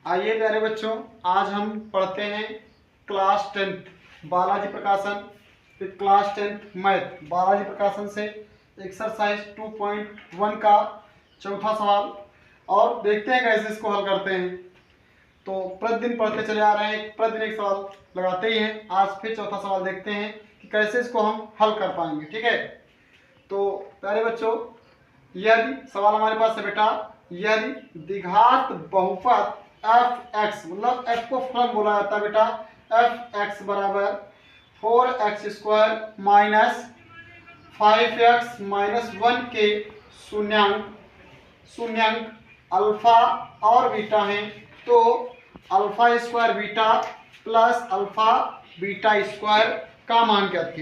आइए प्यारे बच्चों, आज हम पढ़ते हैं क्लास 10 बालाजी प्रकाशन क्लास 10 मैथ बालाजी प्रकाशन से एक्सरसाइज 2.1 का चौथा सवाल। और देखते हैं कैसे इसको हल करते हैं। तो प्रतिदिन पढ़ते चले आ रहे हैं, प्रतिदिन एक सवाल लगाते ही हैं। आज फिर चौथा सवाल देखते हैं कि कैसे इसको हम हल कर पाएंगे। ठीक है, तो प्यारे बच्चों, यदि सवाल हमारे पास है बेटा, यदि द्विघात बहुपद एफ एक्स, मतलब एफ को फलन बोला जाता है बेटा, एफ एक्स बराबर 4x square minus 5x minus 1 के शून्यांक अल्फा और बीटा हैं, तो alpha square beta plus alpha beta square का मान ज्ञात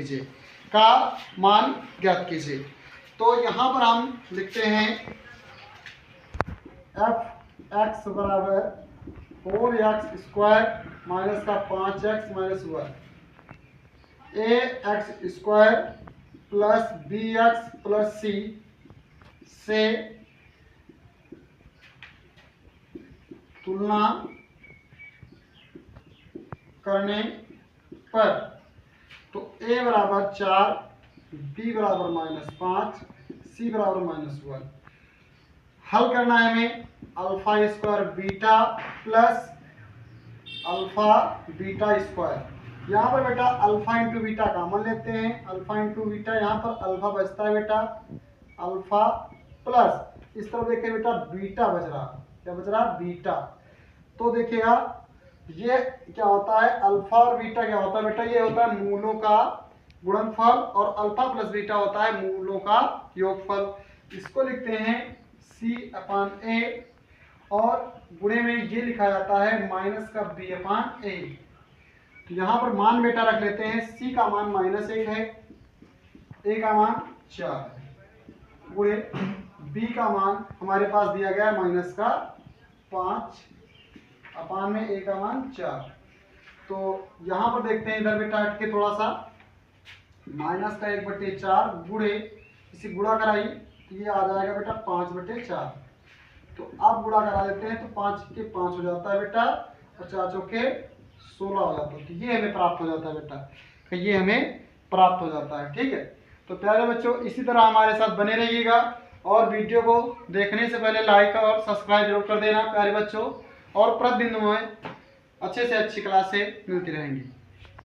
कीजिए। तो यहाँ पर हम लिखते हैं एफ एक्स बराबर 4x स्क्वायर माइनस का 5x minus 1, a x square plus b x plus c से तुलना करने पर तो a बराबर 4, b बराबर -5, c बराबर -1। हल करना है हमें alpha square beta plus alpha beta square. यहाँ पर बेटा अल्फा इंटू बीटा कॉमन लेते हैं, अल्फा इंटू बीटा, यहाँ पर अल्फा बचता है बेटा, अल्फा प्लस इस तरफ देखिए बेटा बीटा बच रहा, क्या बच रहा, बीटा। तो देखिएगा ये क्या होता है, अल्फा और बीटा क्या होता है बेटा, ये होता है मूलों का गुणनफल और अल्फा प्लस बीटा होता है मूलों का योगफल। इसको लिखते हैं c/a और गुणे में ये लिखा जाता है माइनस का b/a। तो यहाँ पर मान बेटा रख लेते हैं, c का मान -1 है, a का मान 4 है, गुणे b का मान हमारे पास दिया गया है -5 अपान में a का मान 4। तो यहाँ पर देखते हैं, इधर बेटा हट के थोड़ा सा, -1/4 गुणे इसी गुणा कराई तो ये आ जाएगा बेटा 5/4। तो अब गुणा करा देते हैं, तो 5 के 5 हो जाता है बेटा और 4 चौके 16 हो जाता है। तो ये हमें प्राप्त हो जाता है बेटा, तो ये हमें प्राप्त हो जाता है। ठीक है, तो प्यारे बच्चों इसी तरह हमारे साथ बने रहिएगा और वीडियो को देखने से पहले लाइक और सब्सक्राइब जरूर कर देना प्यारे बच्चों। और प्रतिदिन में अच्छे से अच्छी क्लासें मिलती रहेंगी।